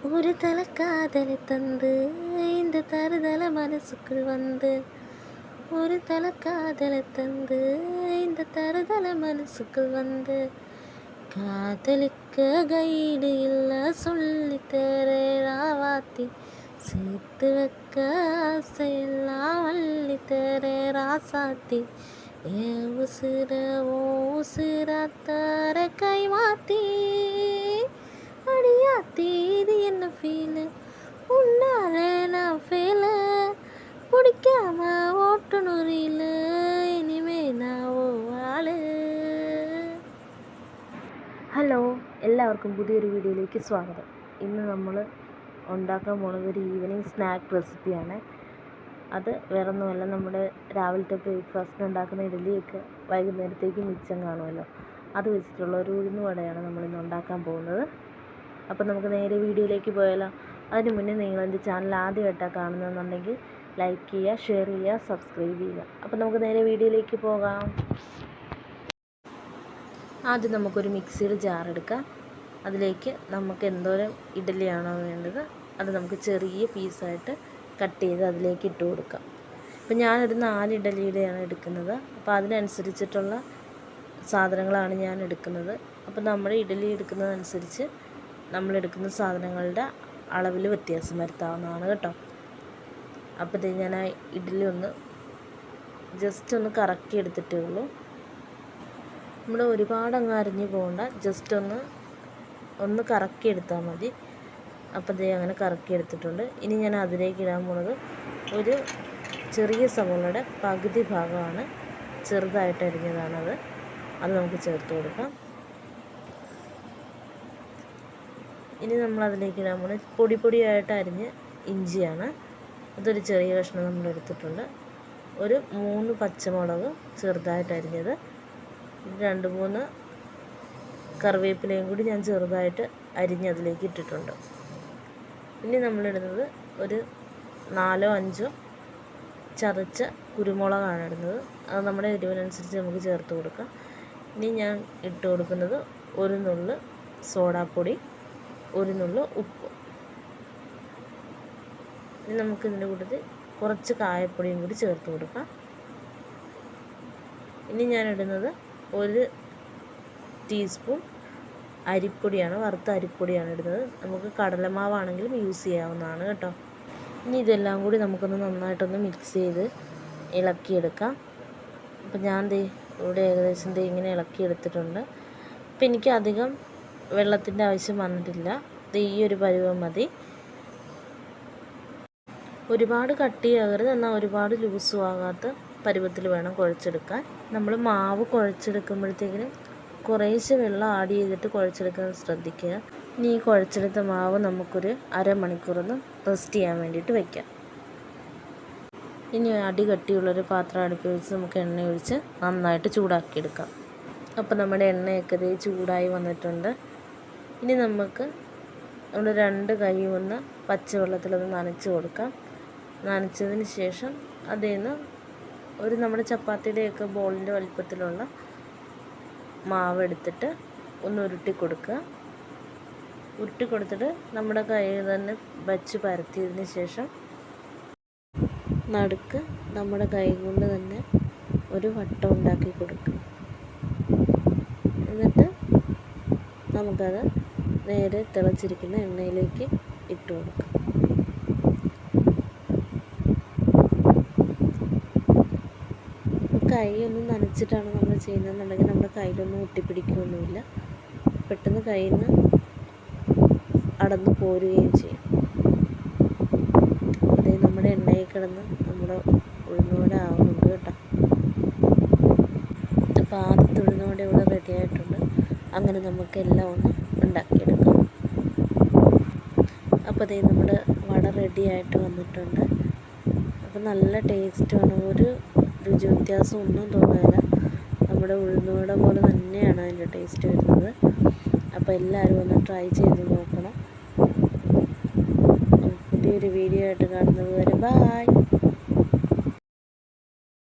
ஒரு தல காதலை தந்து இந்த தருதல மனசுக்குள் வந்து ஒரு தல காதலை தந்து இந்த தருதல மனசுக்குள் வந்து காதலிக்க கைடு இல்லை சொல்லித்தர ராவாத்தி சேர்த்து வைக்க ஆசையெல்லாம் அள்ளித்தர ராசாத்தி ஏன் உசுர ஓ உசுராத்தார கை மாத்தி அடியாத்தி இது என்ன ஃபீலு உன்னால நான் ஃபீலு பிடிக்காம ஓட்டணும் ரீலு இனிமே நான் ഓ ആള്. ഹലോ, എല്ലാവർക്കും പുതിയൊരു വീഡിയോയിലേക്ക് സ്വാഗതം. ഇന്ന് നമ്മൾ ഉണ്ടാക്കാൻ പോകുന്നത് ഒരു ഈവനിങ് സ്നാക്ക് റെസിപ്പിയാണ്. അത് വേറൊന്നുമല്ല, നമ്മുടെ രാവിലത്തെ ബ്രേക്ക്ഫാസ്റ്റിന് ഉണ്ടാക്കുന്ന ഇഡ്ഡലിയൊക്കെ വൈകുന്നേരത്തേക്ക് മിച്ചം കാണുമല്ലോ, അത് വെച്ചിട്ടുള്ള ഒരു ഉഴുന്ന് വടയാണ് നമ്മളിന്ന് ഉണ്ടാക്കാൻ പോകുന്നത്. അപ്പോൾ നമുക്ക് നേരെ വീഡിയോയിലേക്ക് പോയാലോ. അതിന് മുന്നേ നിങ്ങൾ എൻ്റെ ചാനൽ ആദ്യമായിട്ടാണ് കാണുന്നതെന്നുണ്ടെങ്കിൽ ലൈക്ക് ചെയ്യുക, ഷെയർ ചെയ്യുക, സബ്സ്ക്രൈബ് ചെയ്യുക. അപ്പോൾ നമുക്ക് നേരെ വീഡിയോയിലേക്ക് പോകാം. ആദ്യം നമുക്കൊരു മിക്സിയുടെ ജാർ എടുക്കാം. അതിലേക്ക് നമുക്ക് എന്തോരം ഇഡ്ഡലിയാണോ വേണ്ടത് അത് നമുക്ക് ചെറിയ പീസായിട്ട് കട്ട് ചെയ്ത് അതിലേക്ക് ഇട്ട് കൊടുക്കാം. അപ്പോൾ ഞാനൊരു 4 ഇഡ്ഡലിയുടെയാണ് എടുക്കുന്നത്. അപ്പോൾ അതിനനുസരിച്ചിട്ടുള്ള സാധനങ്ങളാണ് ഞാൻ എടുക്കുന്നത്. അപ്പോൾ നമ്മൾ ഇഡ്ഡലി എടുക്കുന്നതനുസരിച്ച് നമ്മളെടുക്കുന്ന സാധനങ്ങളുടെ അളവിൽ വ്യത്യാസം വരുത്താവുന്നതാണ് കേട്ടോ. അപ്പോൾ ഇത് ഞാൻ ആ ഇഡ്ഡലി ജസ്റ്റ് ഒന്ന് കറക്കി എടുത്തിട്ടേ ഉള്ളൂ. നമ്മൾ ഒരുപാട് അങ്ങ് അരിഞ്ഞു പോകണ്ട, ജസ്റ്റ് ഒന്ന് കറക്കി എടുത്താൽ മതി. അപ്പോൾ ഇത് അങ്ങനെ കറക്കി എടുത്തിട്ടുണ്ട്. ഇനി ഞാൻ അതിലേക്ക് ഇടാൻ പോകുന്നത് ഒരു ചെറിയ സവോളയുടെ പകുതി ഭാഗമാണ്, ചെറുതായിട്ട് അരിഞ്ഞതാണത്. അത് നമുക്ക് ചേർത്ത് കൊടുക്കാം. ഇനി നമ്മൾ അതിലേക്ക് ഇടാൻ പോകുന്നത് പൊടിയായിട്ട് അരിഞ്ഞ് ഇഞ്ചിയാണ്. അതൊരു ചെറിയ കഷ്ണം നമ്മൾ എടുത്തിട്ടുണ്ട്. ഒരു 3 പച്ചമുളക് ചെറുതായിട്ട് അരിഞ്ഞത്, 2-3 കറിവേപ്പിലയും കൂടി ഞാൻ ചെറുതായിട്ട് അരിഞ്ഞ് അതിലേക്ക് ഇട്ടിട്ടുണ്ട്. ഇനി നമ്മളിടുന്നത് ഒരു 4-5 ചതച്ച കുരുമുളകാണ് ഇടുന്നത്. അത് നമ്മുടെ എരിവിനനുസരിച്ച് നമുക്ക് ചേർത്ത് കൊടുക്കാം. ഇനി ഞാൻ ഇട്ട് കൊടുക്കുന്നത് ഒരു നുള്ള് സോഡാപ്പൊടി, ഒരു നുള്ള് ഉപ്പ്. ഇനി നമുക്കിതിൻ്റെ കൂട്ടത്തിൽ കുറച്ച് കായപ്പൊടിയും കൂടി ചേർത്ത് കൊടുക്കാം. ഇനി ഞാൻ ഇടുന്നത് 1 ടീസ്പൂൺ അരിപ്പൊടിയാണ്, വറുത്ത അരിപ്പൊടിയാണ് ഇടുന്നത്. നമുക്ക് കടലമാവാണെങ്കിലും യൂസ് ചെയ്യാവുന്നതാണ് കേട്ടോ. ഇനി ഇതെല്ലാം കൂടി നമുക്കൊന്ന് നന്നായിട്ടൊന്ന് മിക്സ് ചെയ്ത് ഇളക്കിയെടുക്കാം. അപ്പോൾ ഞാൻ ഇവിടെ ഏകദേശം ഇങ്ങനെ ഇളക്കിയെടുത്തിട്ടുണ്ട്. അപ്പോൾ എനിക്ക് അധികം വെള്ളത്തിൻ്റെ ആവശ്യം വന്നിട്ടില്ല. ഈ ഒരു പരുവം മതി. ഒരുപാട് കട്ടിയാകരുത്, എന്നാൽ ഒരുപാട് ലൂസും ആകാത്ത പരുവത്തിൽ വേണം കുഴച്ചെടുക്കാൻ. നമ്മൾ മാവ് കുഴച്ചെടുക്കുമ്പോഴത്തേക്കിനും കുറേശ്ശെ വെള്ളം ആഡ് ചെയ്തിട്ട് കുഴച്ചെടുക്കാൻ ശ്രദ്ധിക്കുക. ഇനി ഈ കുഴച്ചെടുത്ത മാവ് നമുക്കൊരു അരമണിക്കൂറൊന്ന് റെസ്റ്റ് ചെയ്യാൻ വേണ്ടിയിട്ട് വയ്ക്കാം. ഇനി അടി കട്ടിയുള്ളൊരു പാത്രം അടുപ്പിൽ വെച്ച് നമുക്ക് എണ്ണ ഒഴിച്ച് നന്നായിട്ട് ചൂടാക്കിയെടുക്കാം. അപ്പോൾ നമ്മുടെ എണ്ണയൊക്കെ ചൂടായി വന്നിട്ടുണ്ട്. ഇനി നമുക്ക് നമ്മുടെ 2 കൈയും പച്ചവെള്ളത്തിലൊന്ന് നനച്ച് കൊടുക്കാം. നനച്ചതിന് ശേഷം അതിൽ നിന്ന് ഒരു നമ്മുടെ ചപ്പാത്തിയുടെയൊക്കെ ബോളിൻ്റെ വലിപ്പത്തിലുള്ള മാവ് എടുത്തിട്ട് ഒന്ന് ഉരുട്ടി കൊടുക്കുക. ഉരുട്ടി കൊടുത്തിട്ട് നമ്മുടെ കയ്യിൽ തന്നെ വച്ച് പരത്തിയതിന് ശേഷം നടുക്ക് നമ്മുടെ കൈ കൊണ്ട് തന്നെ ഒരു വട്ടം ഉണ്ടാക്കി കൊടുക്കുക. എന്നിട്ട് നമുക്കത് നേരെ തിളച്ചിരിക്കുന്ന എണ്ണയിലേക്ക് ഇട്ട് കൊടുക്കാം. കൈ ഒന്ന് നനച്ചിട്ടാണ് നമ്മൾ ചെയ്യുന്നതെന്നുണ്ടെങ്കിൽ നമ്മുടെ കയ്യിലൊന്നും ഒട്ടിപ്പിടിക്കുകയൊന്നുമില്ല, പെട്ടെന്ന് കയ്യിൽ നിന്ന് അടന്ന് പോരുകയും ചെയ്യും. അതേ നമ്മുടെ എണ്ണയിൽ കിടന്ന് നമ്മുടെ ഉഴുന്നുവട ആവുന്നുണ്ട് കേട്ടോ. അപ്പോൾ ആദ്യത്തെ ഉഴുന്നുവട ഇവിടെ റെഡി ആയിട്ടുണ്ട്. അങ്ങനെ നമുക്കെല്ലാം ഒന്ന് ഉണ്ടാക്കിയെടുക്കാം. അപ്പോൾ അതേ നമ്മുടെ വട റെഡി ആയിട്ട് വന്നിട്ടുണ്ട്. അപ്പോൾ നല്ല ടേസ്റ്റുമാണ്, ഒരു രുചി വ്യത്യാസം ഒന്നും തോന്നുന്നില്ല. നമ്മുടെ ഉഴുന്നുവട പോലെ തന്നെയാണ് അതിൻ്റെ ടേസ്റ്റ് വരുന്നത്. അപ്പോൾ എല്ലാവരും ഒന്ന് ട്രൈ ചെയ്ത് നോക്കണം. പുതിയൊരു വീഡിയോ ആയിട്ട് കാണുന്നത് വരെ ബായ്.